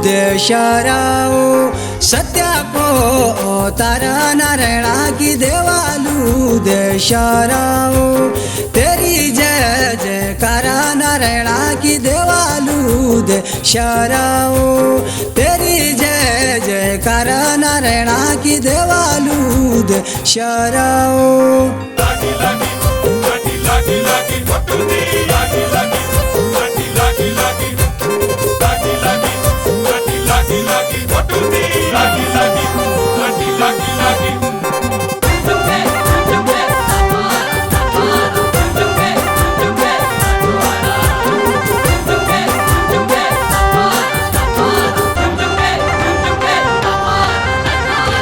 दे शराओ सत्या को तारा नारायणा की देवालू दे शराओ तेरी जय जयकारा नारायणा की देवालू दे शराओ तेरी जय जयकारा नारायणा की देवालू दे शराओ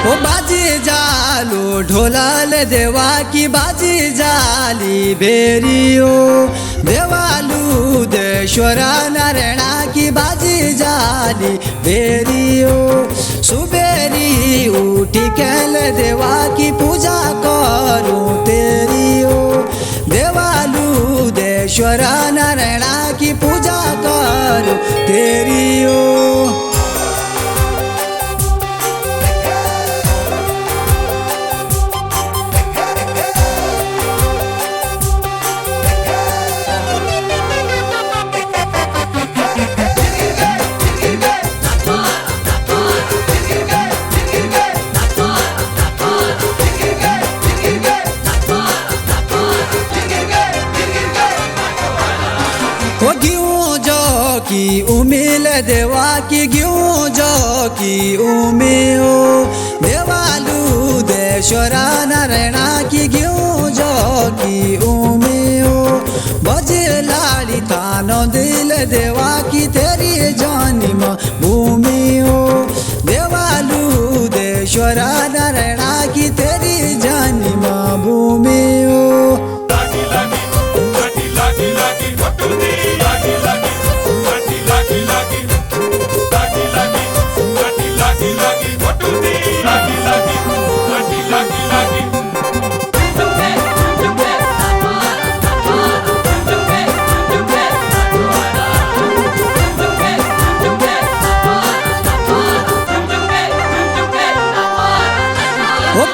ओ बाजी जालो ढोलाल देवा की बाजी जाली बेरियो देवालू देश्वरा नारायणा की बाजी जाली बेरियो सुबेरी उठी कैल देवा की पूजा करूं तेरियो देवालू देश्वरा नारायणा की पूजा करूं तेरियो की उमिल देवा की ग्यूं जो की उमियो देवालू देश्वरा नारायणा की ग्यूं जो की उमियो बज लाड़ी थानो दिल देवा की तेरी जन्म भूमियो देवालू देश्वरा नारायणा की तेरी जन्म भूमियो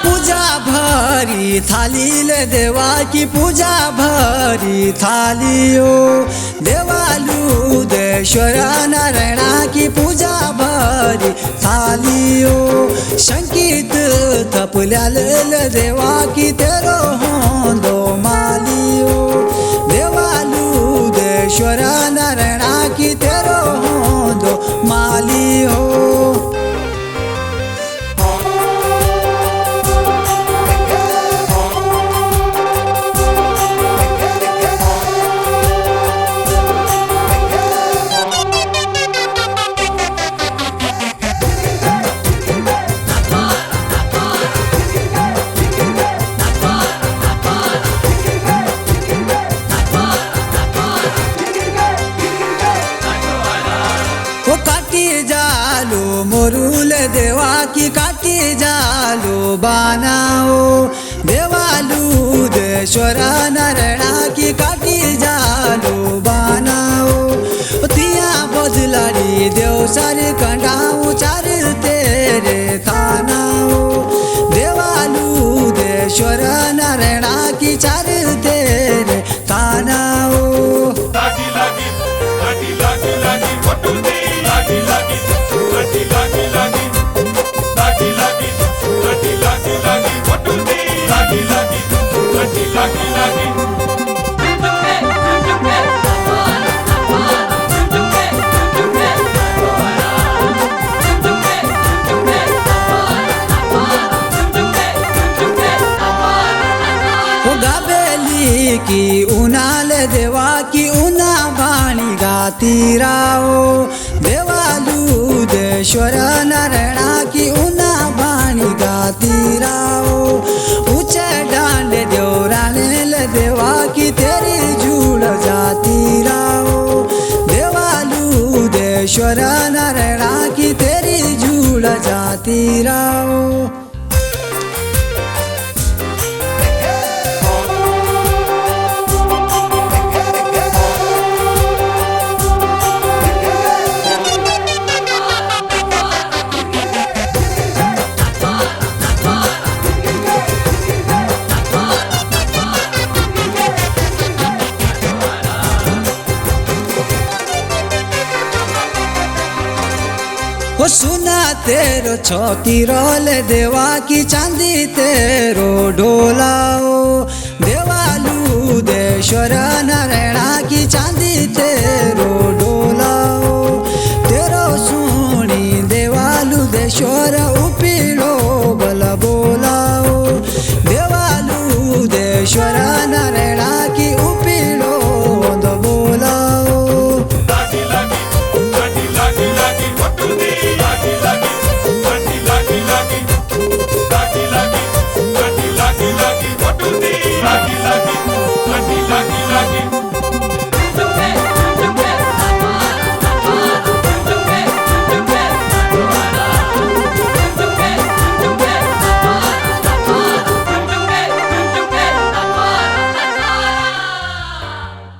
पूजा भरी थाली ले देवा की पूजा भरी थालियो देवालू देश्वरा नारायणा की पूजा भरी थालियो संगीत थपल्याल देवा की तेरो होंदो मालियो देवालू देश्वरा नारायणा की तेरो होंदो मालियो जालो मोरूल देवा की काटी जालो बनाओ देवालू देश्वरा नारायणा की काटी जालो बनाओ तिया बदलाड़ी देव सारे कंडाऊ चार तेरे थानाओ देवालू देश्वरा नारायणा की चार तेरे थानाओ की उनाल देवा की उना बाणी गाती राओ देवालू देश्वरा नारायणा की उना बाणी गाती राओ ऊंचे डांडे देवराने देवा की तेरी जुड़ जाती राओ देवालू देश्वरा नारायणा की तेरी जुड़ जाती राओ सुना तेरो छतीरो ले देवा की चांदी तेरो ढोलाओ देवालू देश्वर नारायणा की चांदी तेरो ढोलाओ